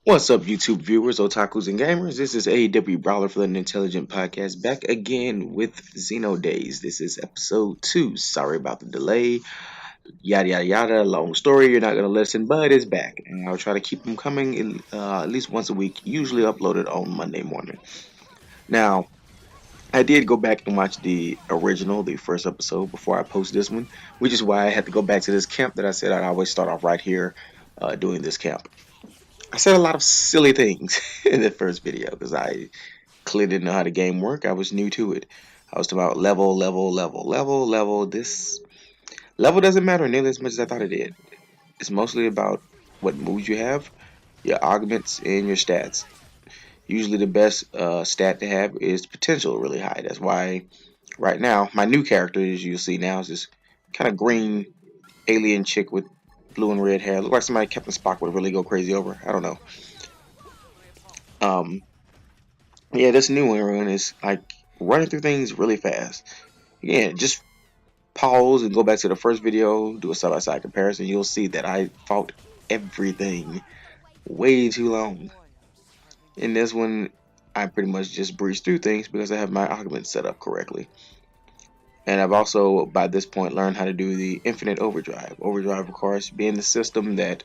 What's up, YouTube viewers, otakus, and gamers? This is AWBrawler for the Nintelligent podcast, back again with Xenodays. This is episode 2. Sorry about the delay. Yada yada yada. Long story. You're not gonna listen, but it's back, and I'll try to keep them coming at least once a week. Usually uploaded on Monday morning. Now, I did go back and watch the original, the first episode, before I post this one, which is why I had to go back to this camp that I said I'd always start off right here, doing this camp. I said a lot of silly things in the first video because I clearly didn't know how the game worked. I was new to it. I was talking about level. This level doesn't matter nearly as much as I thought it did. It's mostly about what moves you have, your augments, and your stats. Usually the best stat to have is potential really high. That's why right now my new character, as you'll see now, is this kind of green alien chick with blue and red hair. Looks like somebody Captain Spock would really go crazy over. I don't know. Um, Yeah, this new one is like running through things really fast. Again, just pause and go back to the first video, do a side by side comparison. You'll see that I fought everything way too long. In this one, I pretty much just breeze through things because I have my augment set up correctly. And I've also, by this point, learned how to do the infinite overdrive. Overdrive, of course, being the system that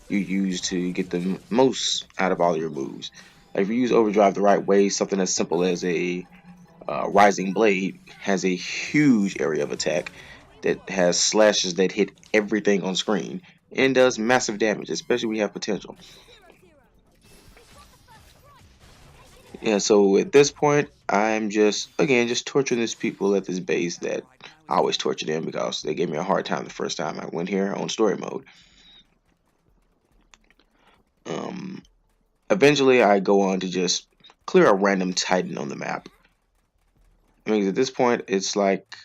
you use to get the most out of all your moves. Like if you use overdrive the right way, something as simple as a Rising Blade has a huge area of attack that has slashes that hit everything on screen and does massive damage, especially when you have potential. Yeah, so at this point, I'm just torturing these people at this base that I always torture them because they gave me a hard time the first time I went here on story mode. Um, Eventually, I go on to just clear a random Titan on the map. I mean, at this point, it's like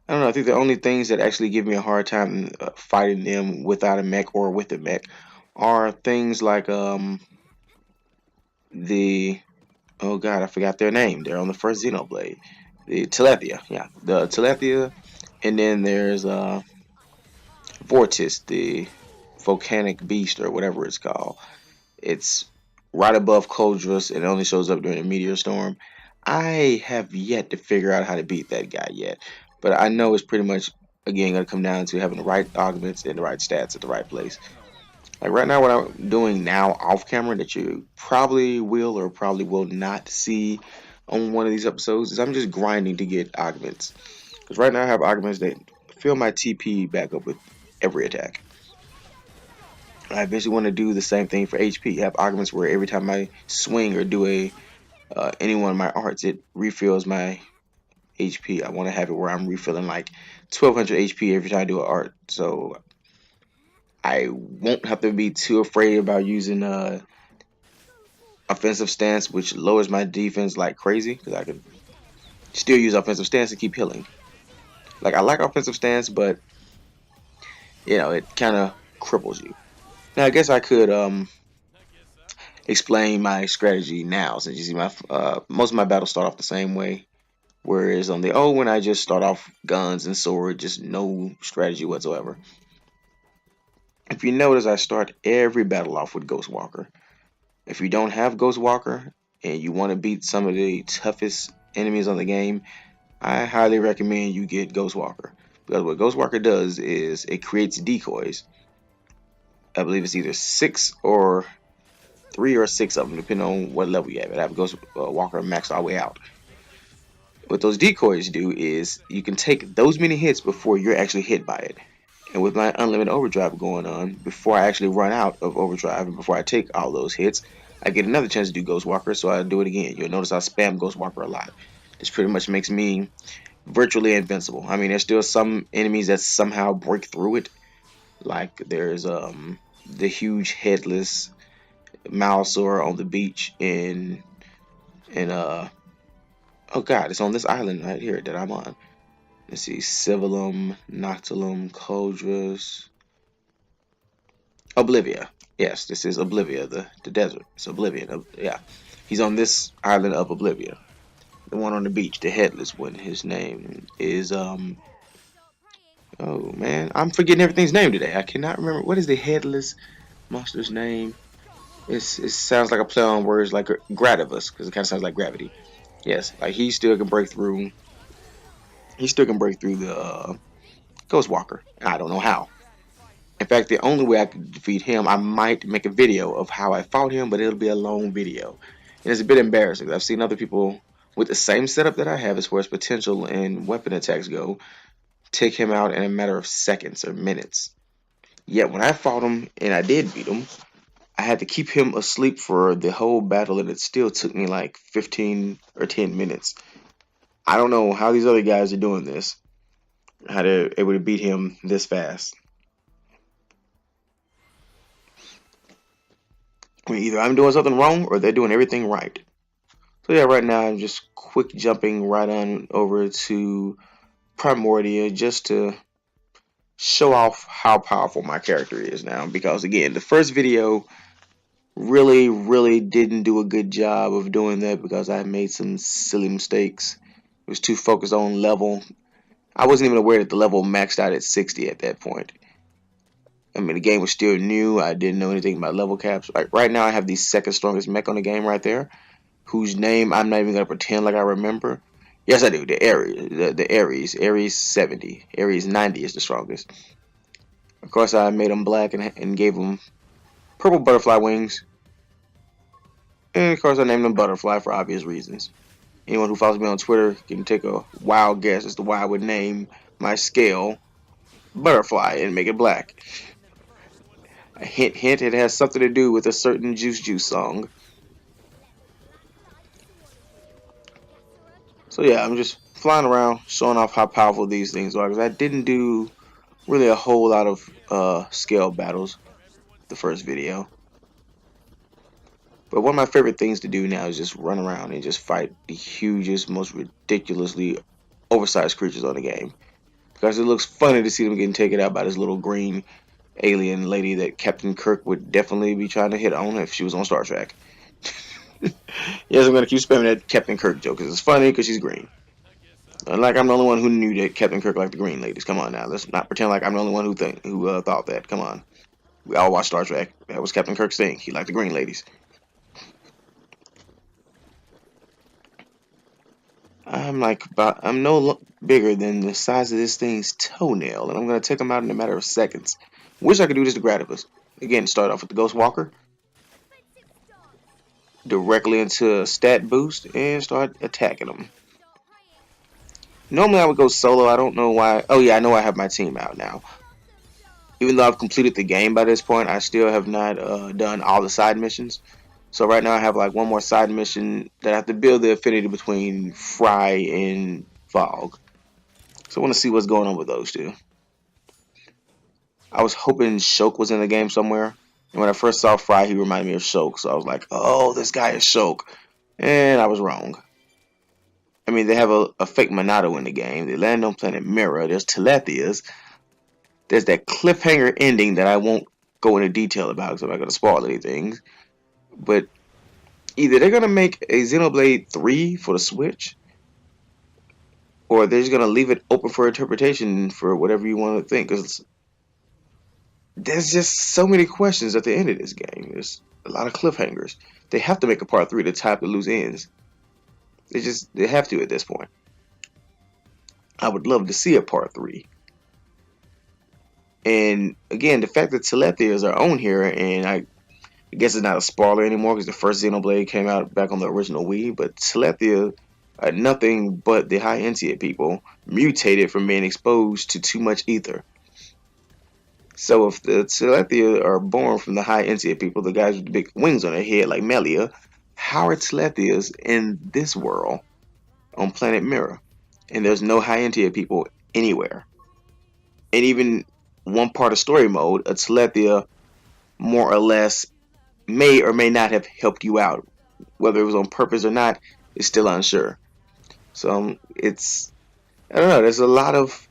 I don't know. I think the only things that actually give me a hard time fighting them without a mech or with a mech are things like the oh god, I forgot their name. They're on the first Xenoblade. The Telethia, yeah, the Telethia, and then there's Vortis, the volcanic beast or whatever it's called. It's right above Coldrus and it only shows up during a meteor storm. I have yet to figure out how to beat that guy yet, but I know it's pretty much again going to come down to having the right augments and the right stats at the right place. Like right now, what I'm doing now off camera that you probably will or probably will not see on one of these episodes is I'm just grinding to get augments. Because right now I have augments that fill my TP back up with every attack. I eventually want to do the same thing for HP. Have augments where every time I swing or do any one of my arts, it refills my HP. I want to have it where I'm refilling like 1200 HP every time I do an art. So I won't have to be too afraid about using offensive stance, which lowers my defense like crazy because I can still use offensive stance and keep healing. Like I like offensive stance, but it kind of cripples you. Now I guess I could explain my strategy now, since you see my most of my battles start off the same way. Whereas on the old one, I just start off guns and sword, just no strategy whatsoever. If you notice, I start every battle off with Ghostwalker. If you don't have Ghostwalker and you want to beat some of the toughest enemies on the game, I highly recommend you get Ghostwalker. Because what Ghostwalker does is it creates decoys. I believe it's either 3 or 6 of them, depending on what level you have. I have Ghostwalker maxed all the way out. What those decoys do is you can take those many hits before you're actually hit by it. And with my unlimited overdrive going on, before I actually run out of overdrive and before I take all those hits, I get another chance to do Ghostwalker, so I do it again. You'll notice I spam Ghostwalker a lot. This pretty much makes me virtually invincible. I mean, there's still some enemies that somehow break through it. Like there's the huge headless milesaurs on the beach in oh god, it's on this island right here that I'm on. Let's see, Civilum, Noctilum, Coldrus, Oblivia. Yes, this is Oblivia, the desert. It's Oblivion. Yeah, he's on this island of Oblivia. The one on the beach, the headless one. His name is oh man, I'm forgetting everything's name today. I cannot remember what is the headless monster's name. It sounds like a play on words like gradivus, because it kind of sounds like gravity. Yes, like he still can break through. He still can break through the Ghost Walker. I don't know how. In fact, the only way I could defeat him, I might make a video of how I fought him, but it'll be a long video. And it's a bit embarrassing. I've seen other people with the same setup that I have as far as potential and weapon attacks go, take him out in a matter of seconds or minutes. Yet when I fought him and I did beat him, I had to keep him asleep for the whole battle, and it still took me like 15 or 10 minutes. I don't know how these other guys are doing this, how they're able to beat him this fast. I mean, either I'm doing something wrong or they're doing everything right. So yeah, right now I'm just quick jumping right on over to Primordia just to show off how powerful my character is now. Because again, the first video really didn't do a good job of doing that because I made some silly mistakes. It was too focused on level. I wasn't even aware that the level maxed out at 60 at that point. I mean, the game was still new. I didn't know anything about level caps. Like right now, I have the second strongest mech on the game right there, whose name I'm not even gonna pretend like I remember. Yes, I do. The Ares, Ares 70, Ares 90 is the strongest. Of course, I made him black and gave him purple butterfly wings. And of course, I named him Butterfly for obvious reasons. Anyone who follows me on Twitter can take a wild guess as to why I would name my scale Butterfly and make it black. A hint, hint, it has something to do with a certain Juice Juice song. So yeah, I'm just flying around, showing off how powerful these things are, because I didn't do really a whole lot of scale battles the first video. But one of my favorite things to do now is just run around and just fight the hugest, most ridiculously oversized creatures on the game. Because it looks funny to see them getting taken out by this little green alien lady that Captain Kirk would definitely be trying to hit on if she was on Star Trek. Yes, I'm going to keep spamming that Captain Kirk joke because it's funny because she's green. Like I'm the only one who knew that Captain Kirk liked the green ladies. Come on now, let's not pretend like I'm the only one who thought that. Come on, we all watched Star Trek. That was Captain Kirk's thing. He liked the green ladies. I'm no bigger than the size of this thing's toenail, and I'm gonna take him out in a matter of seconds. Wish I could do this to Gradivus. Again, start off with the Ghost Walker, directly into a stat boost, and start attacking him. Normally I would go solo. I don't know why. Oh yeah, I know I have my team out now. Even though I've completed the game by this point, I still have not done all the side missions. So right now I have like one more side mission that I have to build the affinity between Fry and Fog. So I want to see what's going on with those two. I was hoping Shulk was in the game somewhere. And when I first saw Fry, he reminded me of Shulk. So I was like, oh, this guy is Shulk. And I was wrong. I mean, they have a fake Monado in the game. They land on planet Mirror. There's Telethias. There's that cliffhanger ending that I won't go into detail about because I'm not going to spoil anything. But either they're going to make a Xenoblade 3 for the Switch, or they're just going to leave it open for interpretation for whatever you want to think. Because there's just so many questions at the end of this game. There's a lot of cliffhangers. They have to make a part 3 to tie up the loose ends. They have to at this point. I would love to see a part 3. And again, the fact that Telethias are on here, and I guess it's not a spoiler anymore because the first Xenoblade came out back on the original Wii, but Telethia are nothing but the high Entia people mutated from being exposed to too much ether. So if the Telethia are born from the high Entia people, the guys with the big wings on their head like Melia, how are Telethias in this world on planet Mirror? And there's no high Entia people anywhere. And even one part of story mode, a Telethia more or less may or may not have helped you out. Whether it was on purpose or not is still unsure. So I don't know, there's a lot of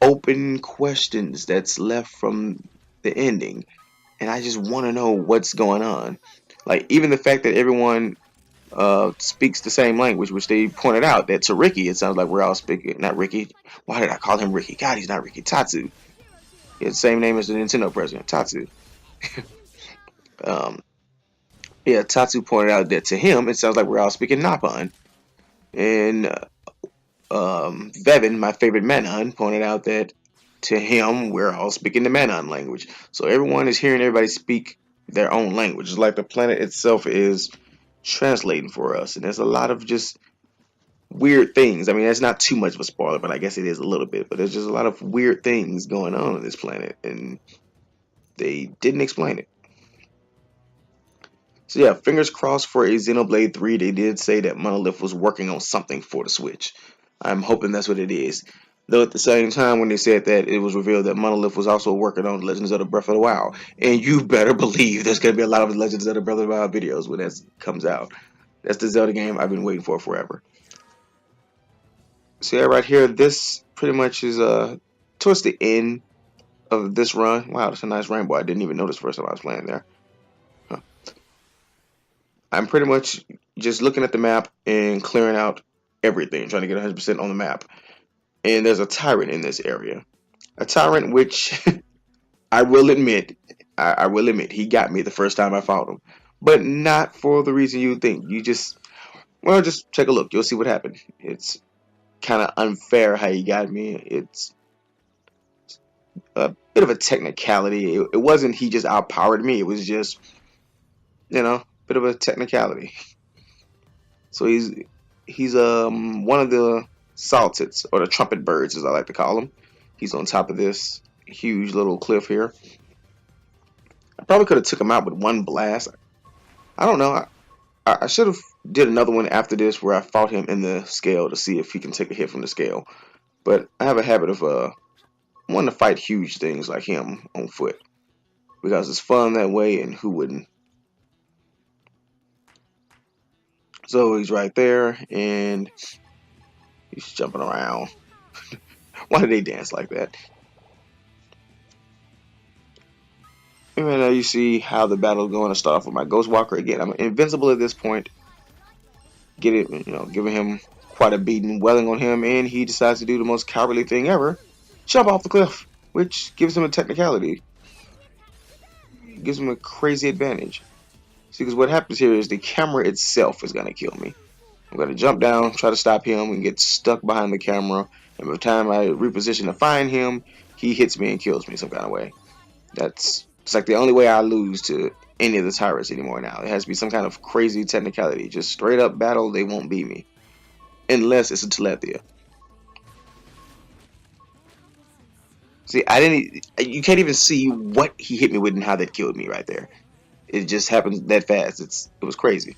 open questions that's left from the ending. And I just want to know what's going on. Like, even the fact that everyone speaks the same language, which they pointed out that to Ricky, it sounds like we're all speaking, not Ricky. Why did I call him Ricky? God, he's not Ricky. Tatsu. He has the same name as the Nintendo president, Tatsu. um, Yeah, Tatsu pointed out that to him it sounds like we're all speaking Napon, and Vevin, my favorite Manon, pointed out that to him we're all speaking the Manon language. So everyone is hearing everybody speak their own language. It's like the planet itself is translating for us, and there's a lot of just weird things. I mean, that's not too much of a spoiler, but I guess it is a little bit. But there's just a lot of weird things going on this planet, and they didn't explain it. So yeah, fingers crossed for a Xenoblade 3. They did say that Monolith was working on something for the Switch. I'm hoping that's what it is. Though at the same time, when they said that, it was revealed that Monolith was also working on Legends of the Breath of the Wild. And you better believe there's going to be a lot of Legends of the Breath of the Wild videos when that comes out. That's the Zelda game I've been waiting for forever. So yeah, right here, this pretty much is towards the end of this run. Wow, that's a nice rainbow. I didn't even notice the first time I was playing there. Huh. I'm pretty much just looking at the map and clearing out everything, trying to get 100% on the map. And there's a tyrant in this area. A tyrant which I will admit, I will admit, he got me the first time I fought him. But not for the reason you think. You just, well, just take a look. You'll see what happened. It's kind of unfair how he got me. It's a bit of a technicality. It wasn't he just outpowered me. It was just, a bit of a technicality. So he's one of the saltits, or the trumpet birds as I like to call them. He's on top of this huge little cliff here. I probably could have took him out with one blast. I don't know. I should have did another one after this where I fought him in the scale to see if he can take a hit from the scale. But I have a habit of wanting to fight huge things like him on foot because it's fun that way, and who wouldn't? So he's right there, and he's jumping around. Why do they dance like that? And then you see how the battle is going to start off with my Ghost Walker again. I'm invincible at this point. Giving him quite a beating, welling on him, and he decides to do the most cowardly thing ever: jump off the cliff, which gives him a technicality. Gives him a crazy advantage. See, because what happens here is the camera itself is going to kill me. I'm going to jump down, try to stop him, and get stuck behind the camera. And by the time I reposition to find him, he hits me and kills me some kind of way. It's like the only way I lose to any of the tyrants anymore now. It has to be some kind of crazy technicality. Just straight up battle, they won't beat me. Unless it's a Telethia. See, you can't even see what he hit me with and how that killed me right there. It just happened that fast. It was crazy.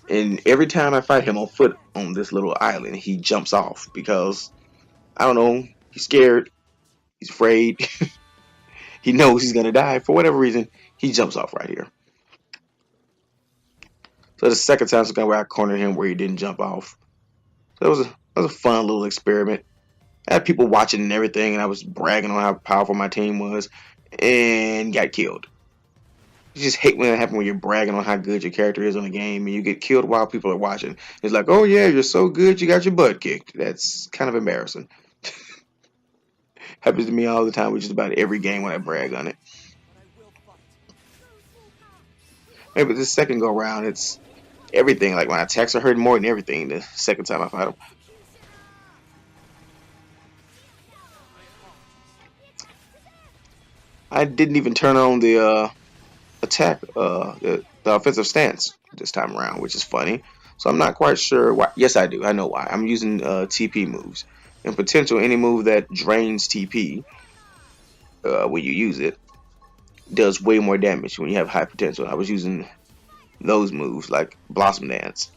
And every time I fight him on foot on this little island, he jumps off because, I don't know, he's scared, he's afraid, he knows he's going to die. For whatever reason, he jumps off right here. So the second time, where I cornered him where he didn't jump off. So that was a fun little experiment. I had people watching and everything, and I was bragging on how powerful my team was, and got killed. You just hate when it happens when you're bragging on how good your character is on a game and you get killed while people are watching. It's like, oh yeah, you're so good, you got your butt kicked. That's kind of embarrassing. Happens to me all the time with just about every game when I brag on it. Maybe the second go around, it's everything. Like my attacks are hurting more than everything the second time I fight them. I didn't even turn on the attack, the offensive stance this time around, which is funny. So I'm not quite sure why. Yes, I do. I know why. I'm using TP moves. In potential, any move that drains TP when you use it does way more damage when you have high potential. I was using those moves like Blossom Dance,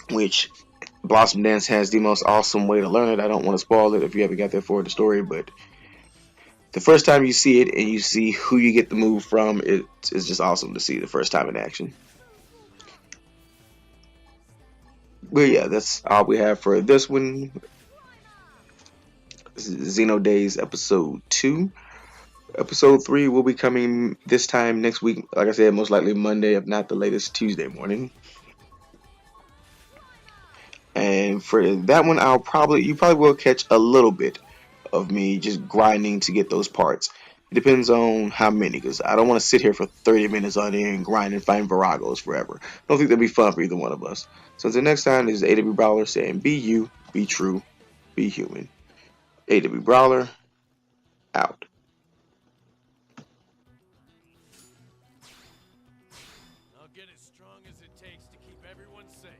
which Blossom Dance has the most awesome way to learn it. I don't want to spoil it if you haven't got there for the story, but the first time you see it and you see who you get the move from, it's just awesome to see the first time in action. But yeah, that's all we have for this one. This is Xenodays episode 2. Episode 3 will be coming this time next week. Like I said, most likely Monday, if not the latest Tuesday morning. And for that one, you probably will catch a little bit of me just grinding to get those parts. It depends on how many, because I don't want to sit here for 30 minutes on there and grind and find Viragos forever. I don't think that'd be fun for either one of us. So until next time, this is AWBrawler saying be you, be true, be human. AWBrawler out. I'll get as strong as it takes to keep everyone safe.